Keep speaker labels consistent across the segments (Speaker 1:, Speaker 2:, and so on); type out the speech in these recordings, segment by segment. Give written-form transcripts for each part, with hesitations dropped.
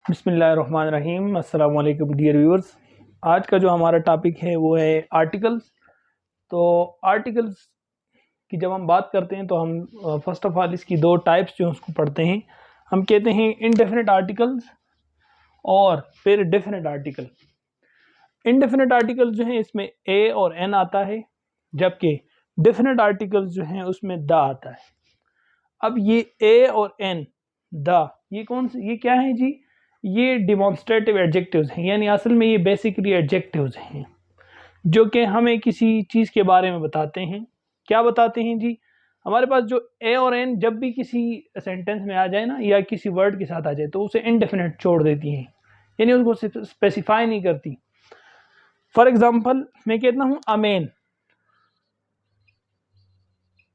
Speaker 1: बिस्मिल्लाहिर्रहमानिर्रहीम। अस्सलाम वालेकुम डियर व्यूअर्स। आज का जो हमारा टॉपिक है वो है आर्टिकल्स। तो आर्टिकल्स की जब हम बात करते हैं तो हम फर्स्ट ऑफ ऑल इसकी दो टाइप्स जो हैं उसको पढ़ते हैं। हम कहते हैं इनडेफिनिट आर्टिकल्स और फिर डेफिनिट आर्टिकल। इनडेफिनिट आर्टिकल्स जो हैं इसमें ए और एन आता है, जबकि डेफिनिट आर्टिकल्स जो हैं उसमें द आता है। अब ये ए और एन, द, ये क्या है जी? ये डिमॉन्स्ट्रेटिव एडजेक्टिव्स हैं, यानी असल में ये बेसिकली एडजेक्टिव्स हैं जो कि हमें किसी चीज़ के बारे में बताते हैं। क्या बताते हैं जी? हमारे पास जो ए और एन जब भी किसी सेंटेंस में आ जाए ना, या किसी वर्ड के साथ आ जाए, तो उसे इनडेफिनिट छोड़ देती हैं, यानी उसको स्पेसिफाई नहीं करती। फॉर एग्जाम्पल मैं कहता हूँ अमेन।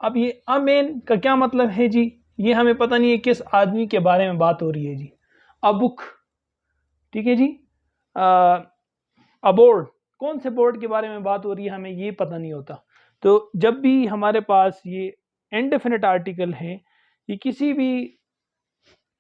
Speaker 1: अब ये अमेन का क्या मतलब है जी? ये हमें पता नहीं है किस आदमी के बारे में बात हो रही है जी। अबुक, ठीक है जी। अबोर्ड, कौन से बोर्ड के बारे में बात हो रही है हमें ये पता नहीं होता। तो जब भी हमारे पास ये इनडेफिनिट आर्टिकल है, ये किसी भी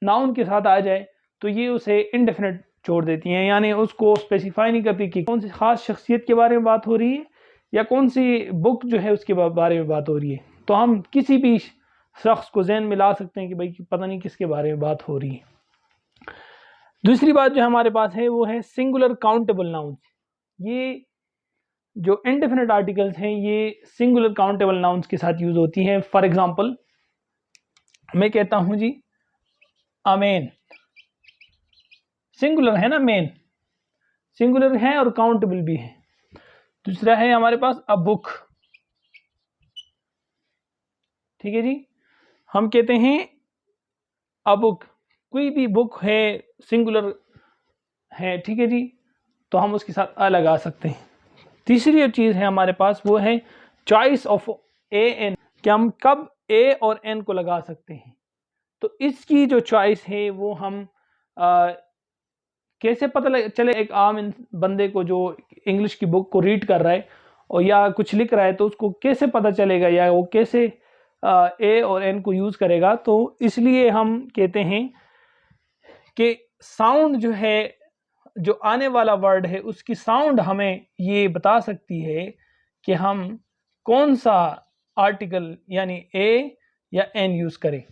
Speaker 1: नाउन के साथ आ जाए तो ये उसे इनडेफिनिट छोड़ देती हैं, यानी उसको स्पेसिफाई नहीं करती कि कौन सी खास शख्सियत के बारे में बात हो रही है या कौन सी बुक जो है उसके बारे में बात हो रही है। तो हम किसी भी शख्स को ज़हन में ला सकते हैं कि भाई पता नहीं किसके बारे में बात हो रही है। दूसरी बात जो हमारे पास है वो है सिंगुलर काउंटेबल नाउन्स। ये जो इनडेफिनिट आर्टिकल्स हैं ये सिंगुलर काउंटेबल नाउन्स के साथ यूज होती हैं। फॉर एग्जांपल मैं कहता हूं जी अमेन, सिंगुलर है ना, मेन सिंगुलर है और काउंटेबल भी है। दूसरा है हमारे पास अ बुक, ठीक है जी। हम कहते हैं अ बुक, कोई भी बुक है सिंगुलर है, ठीक है जी, तो हम उसके साथ अ लगा सकते हैं। तीसरी जो चीज़ है हमारे पास वो है चॉइस ऑफ ए एन, कि हम कब ए और एन को लगा सकते हैं। तो इसकी जो चॉइस है वो हम कैसे पता चले? एक आम बंदे को जो इंग्लिश की बुक को रीड कर रहा है और या कुछ लिख रहा है, तो उसको कैसे पता चलेगा या वो कैसे ए और एन को यूज़ करेगा? तो इसलिए हम कहते हैं कि साउंड जो है, जो आने वाला वर्ड है उसकी साउंड हमें ये बता सकती है कि हम कौन सा आर्टिकल यानी ए या एन यूज़ करें।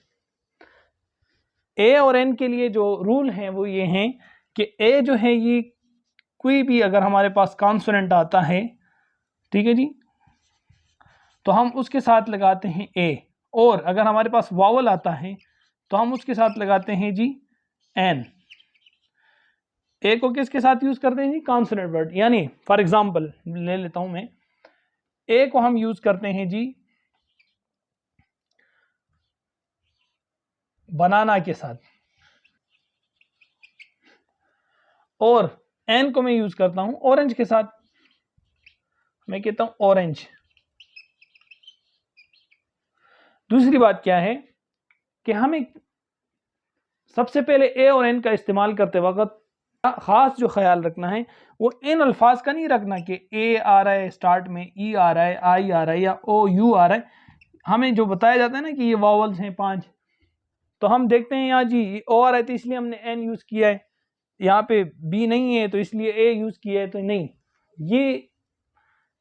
Speaker 1: ए और एन के लिए जो रूल हैं वो ये हैं कि ए जो है ये कोई भी अगर हमारे पास कॉन्सोनेंट आता है, ठीक है जी, तो हम उसके साथ लगाते हैं ए, और अगर हमारे पास वावल आता है तो हम उसके साथ लगाते हैं जी एन। ए को किसके साथ यूज करते हैं जी? कॉन्सोनेंट वर्ड, यानी फॉर एग्जांपल ले लेता हूं मैं, ए को हम यूज करते हैं जी बनाना के साथ, और एन को मैं यूज करता हूं ऑरेंज के साथ। मैं कहता हूं ऑरेंज। दूसरी बात क्या है कि हमें सबसे पहले ए और एन का इस्तेमाल करते वक्त खास जो ख्याल रखना है वो इन अल्फाज का नहीं रखना कि ए आ रहा है स्टार्ट में, ई आ रहा है, आई आ रहा है या ओ यू आ रहा है। हमें जो बताया जाता है ना कि ये वावल्स हैं 5, तो हम देखते हैं यहाँ जी ओ आ रहा है तो इसलिए हमने एन यूज़ किया है, यहाँ पे बी नहीं है तो इसलिए ए यूज़ किया है। तो नहीं, ये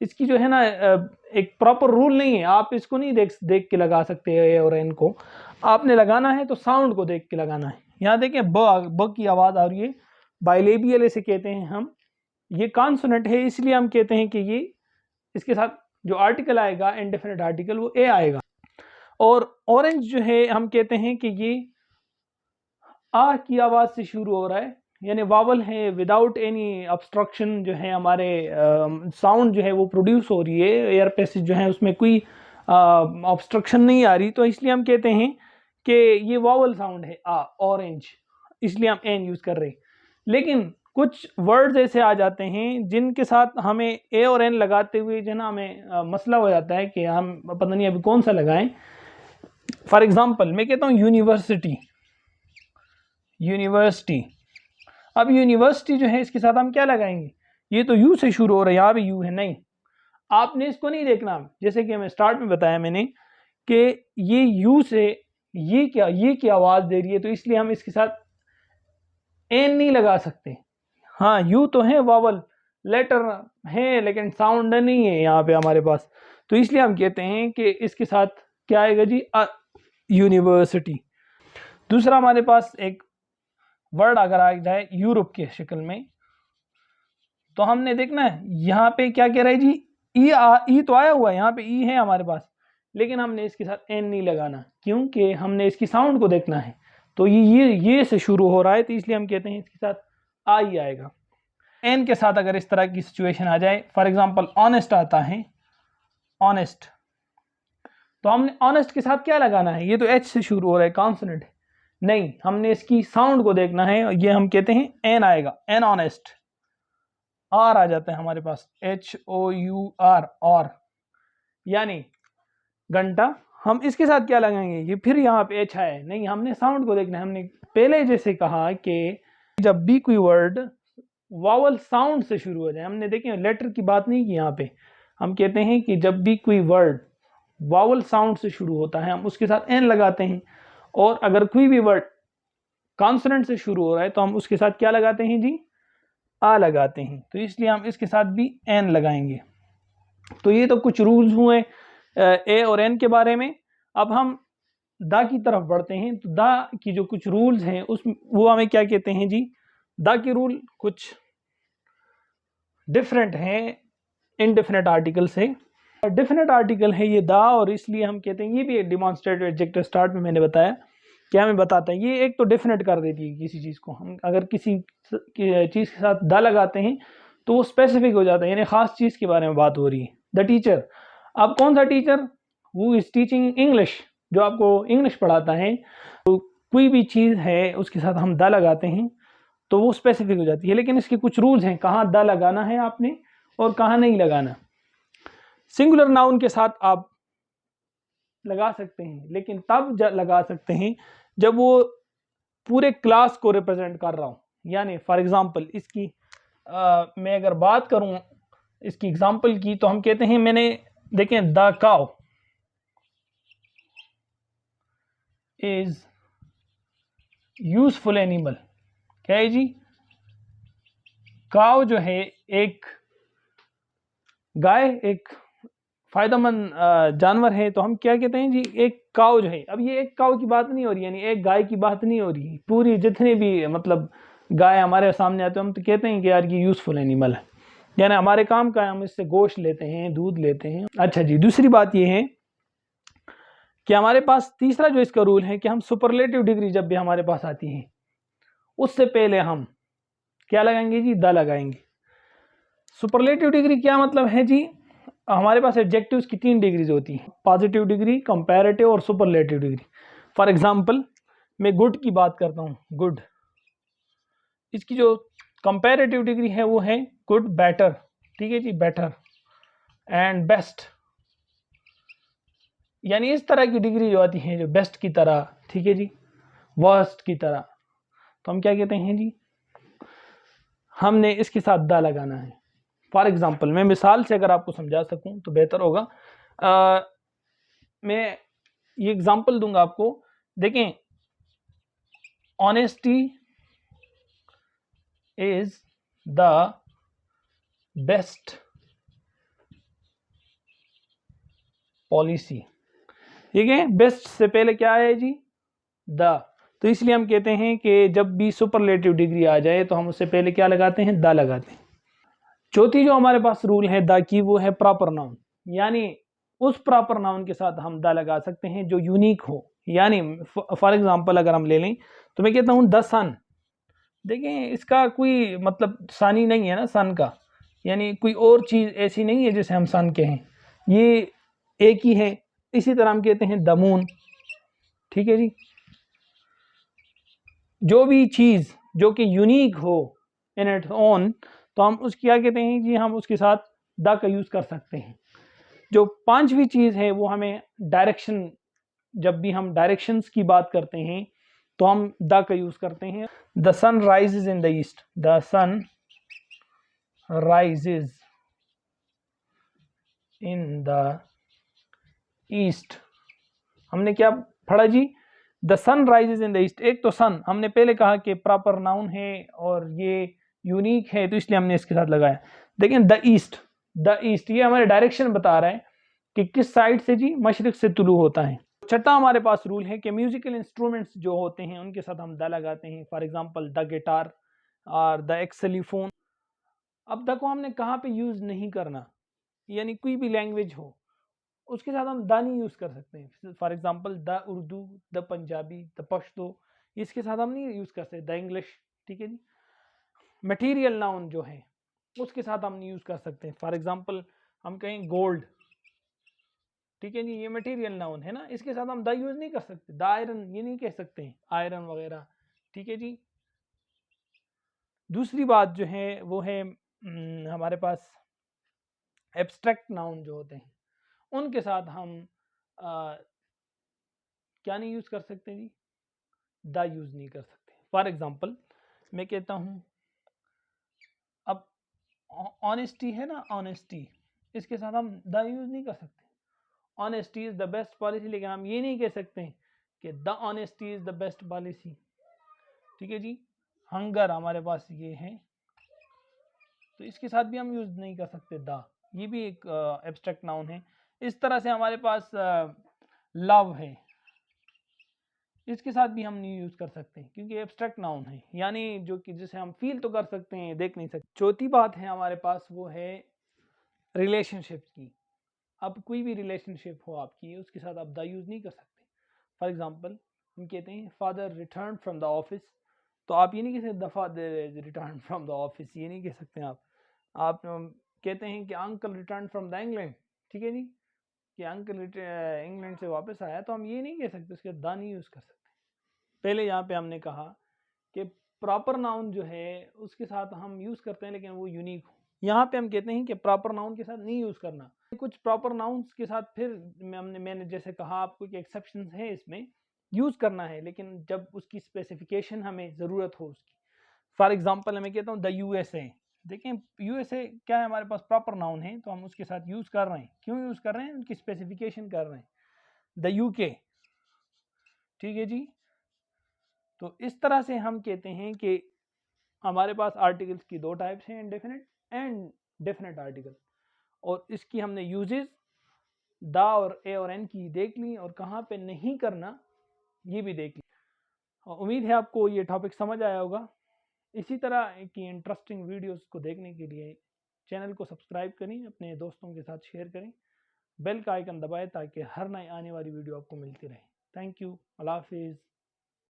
Speaker 1: इसकी जो है ना एक प्रॉपर रूल नहीं है। आप इसको नहीं देख के लगा सकते ए और एन को। आपने लगाना है तो साउंड को देख के लगाना है। यहाँ देखें ब की आवाज़ आ रही है, बाइलेबियल इसे कहते हैं हम। ये कॉन्सोनेंट है इसलिए हम कहते हैं कि ये इसके साथ जो आर्टिकल आएगा इंडेफिनिट आर्टिकल वो ए आएगा। और ऑरेंज जो है हम कहते हैं कि ये आ की आवाज़ से शुरू हो रहा है, यानी वावल है विदाउट एनी ऑब्स्ट्रक्शन जो है हमारे साउंड जो है वो प्रोड्यूस हो रही है, एयर पैसेज जो है उसमें कोई ऑब्स्ट्रक्शन नहीं आ रही, तो इसलिए हम कहते हैं कि ये वावल साउंड है आ, ऑरेंज, इसलिए हम एन यूज़ कर रहे हैं। लेकिन कुछ वर्ड्स ऐसे आ जाते हैं जिनके साथ हमें ए और एन लगाते हुए जो है ना हमें मसला हो जाता है कि हम पता नहीं अभी कौन सा लगाएं। फॉर एग्जांपल मैं कहता हूँ यूनिवर्सिटी, यूनिवर्सिटी। अब यूनिवर्सिटी जो है इसके साथ हम क्या लगाएंगे? ये तो यू से शुरू हो रहा है, यहाँ भी यू है, नहीं, आपने इसको नहीं देखना। जैसे कि मैं स्टार्ट में बताया मैंने कि ये यू से ये क्या, ये की आवाज़ दे रही है, तो इसलिए हम इसके साथ एन नहीं लगा सकते। हाँ यू तो है, वावल लेटर है, लेकिन साउंड नहीं है यहाँ पे हमारे पास, तो इसलिए हम कहते हैं कि इसके साथ क्या आएगा जी, यूनिवर्सिटी। दूसरा हमारे पास एक वर्ड अगर आ जाए यूरोप के शक्ल में, तो हमने देखना है यहाँ पे क्या कह रहा है जी, ई तो आया हुआ है, यहाँ पे ई है हमारे पास, लेकिन हमने इसके साथ एन नहीं लगाना, क्योंकि हमने इसकी साउंड को देखना है। तो ये से शुरू हो रहा है, तो इसलिए हम कहते हैं इसके साथ आई आएगा। एन के साथ अगर इस तरह की सिचुएशन आ जाए, फॉर एग्जांपल ऑनेस्ट आता है, ऑनेस्ट, तो हमने ऑनेस्ट के साथ क्या लगाना है, ये तो एच से शुरू हो रहा है, कॉन्सोनेंट है, नहीं, हमने इसकी साउंड को देखना है, ये हम कहते हैं एन आएगा, एन ऑनेस्ट। आर आ जाता है हमारे पास, HOUR, और यानी घंटा। हम इसके साथ क्या लगाएंगे, ये फिर यहाँ पे एच है, नहीं, हमने साउंड को देखना है। हमने पहले जैसे कहा कि जब भी कोई वर्ड वावल साउंड से शुरू हो जाए, हमने देखें लेटर की बात नहीं की यहाँ पे, हम कहते हैं कि जब भी कोई वर्ड वावल साउंड से शुरू होता है हम उसके साथ एन लगाते हैं, और अगर कोई भी वर्ड कॉन्सोनेंट से शुरू हो रहा है तो हम उसके साथ क्या लगाते हैं जी, आ लगाते हैं, तो इसलिए हम इसके साथ भी एन लगाएंगे। तो ये तो कुछ रूल्स हुए ए और एन के बारे में। अब हम दा की तरफ बढ़ते हैं, तो दा की जो कुछ रूल्स हैं उस वो हमें क्या कहते हैं जी, दा के रूल कुछ डिफरेंट हैं इनडेफिनेट आर्टिकल से। डेफिनेट आर्टिकल है ये दा, और इसलिए हम कहते हैं, ये भी डिमॉन्स्ट्रेटिव एडजेक्टिव स्टार्ट में मैंने बताया क्या हमें बताता है, ये एक तो डेफिनेट कर देती है किसी चीज़ को। हम अगर किसी चीज़ के साथ दा लगाते हैं तो वो स्पेसिफिक हो जाता है, यानी ख़ास चीज़ के बारे में बात हो रही है। द टीचर, अब कौन सा टीचर, वो इज़ टीचिंग इंग्लिश, जो आपको इंग्लिश पढ़ाता है, तो कोई भी चीज़ है उसके साथ हम दा लगाते हैं तो वो स्पेसिफिक हो जाती है। लेकिन इसके कुछ रूल्स हैं, कहाँ दा लगाना है आपने और कहाँ नहीं लगाना। सिंगुलर नाउन के साथ आप लगा सकते हैं, लेकिन तब लगा सकते हैं जब वो पूरे क्लास को रिप्रेजेंट कर रहा हूँ। यानी फॉर एग्जांपल इसकी मैं अगर बात करूँ इसकी एग्जांपल की, तो हम कहते हैं, मैंने देखें, the cow is useful animal, क्या है जी, काउ जो है एक गाय, एक फायदेमंद जानवर है, तो हम क्या कहते हैं जी, एक काउ जो है। अब ये एक काउ की बात नहीं हो रही, यानी एक गाय की बात नहीं हो रही, पूरी जितने भी मतलब गाय हमारे सामने आते हैं हम तो कहते हैं कि यार ये यूजफुल एनिमल है, यानी हमारे काम का है, हम इससे गोश्त लेते हैं, दूध लेते हैं। अच्छा जी, दूसरी बात ये है कि हमारे पास तीसरा जो इसका रूल है कि हम सुपरलेटिव डिग्री जब भी हमारे पास आती है उससे पहले हम क्या लगाएंगे जी, द लगाएंगे। सुपरलेटिव डिग्री क्या मतलब है जी, हमारे पास एडजेक्टिव्स की 3 डिग्रीज होती हैं, पॉजिटिव डिग्री, कंपैरेटिव और सुपरलेटिव डिग्री। फॉर एग्जांपल मैं गुड की बात करता हूँ, गुड, इसकी जो कंपैरेटिव डिग्री है वो है गुड, बेटर, ठीक है जी, बेटर एंड बेस्ट, यानी इस तरह की डिग्री जो आती है जो बेस्ट की तरह, ठीक है जी, वर्स्ट की तरह, तो हम क्या कहते हैं जी, हमने इसके साथ दा लगाना है। फॉर एग्जांपल मैं मिसाल से अगर आपको समझा सकूं तो बेहतर होगा। मैं ये एग्जांपल दूंगा आपको, देखें, honesty is the best policy, ठीक है, बेस्ट से पहले क्या है जी, द, तो इसलिए हम कहते हैं कि जब भी सुपरलेटिव डिग्री आ जाए तो हम उससे पहले क्या लगाते हैं, द लगाते हैं। चौथी जो हमारे पास रूल है द की, वो है प्रॉपर नाउन, यानी उस प्रॉपर नाउन के साथ हम द लगा सकते हैं जो यूनिक हो। यानी फॉर एग्जांपल अगर हम ले लें तो मैं कहता हूँ द सन, देखें इसका कोई मतलब सानी नहीं है ना सन का, यानी कोई और चीज़ ऐसी नहीं है जिसे हम सन कहें, ये एक ही है। इसी तरह हम कहते हैं द मून, ठीक है जी, जो भी चीज़ जो कि यूनिक हो इन इट्स ओन, तो हम उसकी क्या कहते हैं जी, हम उसके साथ द का यूज़ कर सकते हैं। जो पांचवी चीज़ है वो हमें डायरेक्शन, जब भी हम डायरेक्शंस की बात करते हैं तो हम द का यूज़ करते हैं। The sun rises in the east, the sun rises in the east, हमने क्या पढ़ा जी, the sun rises in the east, एक तो सन हमने पहले कहा कि प्रॉपर नाउन है और ये यूनिक है तो इसलिए हमने इसके साथ लगाया। देखें द ईस्ट ये हमारे डायरेक्शन बता रहा है कि किस साइड से जी, मशरिक से तुलू होता है। छठा हमारे पास रूल है कि म्यूजिकल इंस्ट्रूमेंट्स जो होते हैं उनके साथ हम द लगाते हैं, फॉर एग्जांपल द गिटार और द एक्सेलीफोन। अब द को हमने कहाँ पे यूज नहीं करना, यानी कोई भी लैंग्वेज हो उसके साथ हम द नहीं यूज कर सकते हैं। For example the Urdu, the Punjabi, the Pashto, इसके साथ हम नहीं यूज कर सकते। द इंग्लिश, ठीक है जी। मटेरियल नाउन जो है उसके साथ हम नहीं यूज कर सकते। फॉर एग्जांपल हम कहें गोल्ड, ठीक है जी, ये मटेरियल नाउन है ना, इसके साथ हम द यूज नहीं कर सकते। द आयरन ये नहीं कह सकते हैं, आयरन वगैरह, ठीक है जी। दूसरी बात जो है वो है हमारे पास एब्स्ट्रैक्ट नाउन जो होते हैं उनके साथ हम क्या नहीं यूज कर सकते जी, द यूज नहीं कर सकते। फॉर एग्जांपल मैं कहता हूं अब ऑनेस्टी है ना, ऑनेस्टी, इसके साथ हम द यूज नहीं कर सकते। Honesty is the best policy, लेकिन हम ये नहीं कह सकते कि the honesty is the best policy, ठीक है जी। हंगर हमारे पास ये है तो इसके साथ भी हम यूज नहीं कर सकते द, ये भी एक एब्स्ट्रैक्ट नाउन है। इस तरह से हमारे पास लव है, इसके साथ भी हम नहीं यूज कर सकते क्योंकि एब्स्ट्रैक्ट नाउन है, यानी जो कि जिसे हम फील तो कर सकते हैं, देख नहीं सकते। चौथी बात है हमारे पास वो है रिलेशनशिप की। अब कोई भी रिलेशनशिप हो आपकी उसके साथ आप द यूज नहीं कर सकते। फॉर एग्जांपल हम कहते हैं father return from the office, तो आप ये नहीं कह सकते the father return from the office, ये नहीं कह सकते आप कहते हैं कि uncle return from the England, ठीक है जी, कि अंकल इंग्लैंड से वापस आया, तो हम ये नहीं कह सकते, उसके द नहीं यूज कर सकते। पहले यहाँ पे हमने कहा कि प्रॉपर नाउन जो है उसके साथ हम यूज करते हैं लेकिन वो यूनिक हो। यहाँ पे हम कहते हैं कि प्रॉपर नाउन के साथ नहीं यूज करना। कुछ प्रॉपर नाउन्स के साथ फिर मैंने जैसे कहा आपको कि एक्सेप्शंस हैं, इसमें यूज करना है लेकिन जब उसकी स्पेसिफिकेशन हमें जरूरत हो उसकी। फॉर एग्जांपल मैं कहता हूँ द यूएसए, देखें यूएसए क्या है, हमारे पास प्रॉपर नाउन है तो हम उसके साथ यूज कर रहे हैं। क्यों यूज कर रहे हैं, उनकी स्पेसिफिकेशन कर रहे हैं। द यूके, ठीक है जी। तो इस तरह से हम कहते हैं कि हमारे पास आर्टिकल्स की दो टाइप्स हैं, इंडेफिनिट एंड डेफिनेट आर्टिकल, और इसकी हमने यूजेस द और ए और एन की देख ली और कहाँ पे नहीं करना ये भी देख ली। उम्मीद है आपको ये टॉपिक समझ आया होगा। इसी तरह की इंटरेस्टिंग वीडियोस को देखने के लिए चैनल को सब्सक्राइब करें, अपने दोस्तों के साथ शेयर करें, बेल का आइकन दबाएं ताकि हर नई आने वाली वीडियो आपको मिलती रहे। थैंक यू, अल्लाह हाफिज़।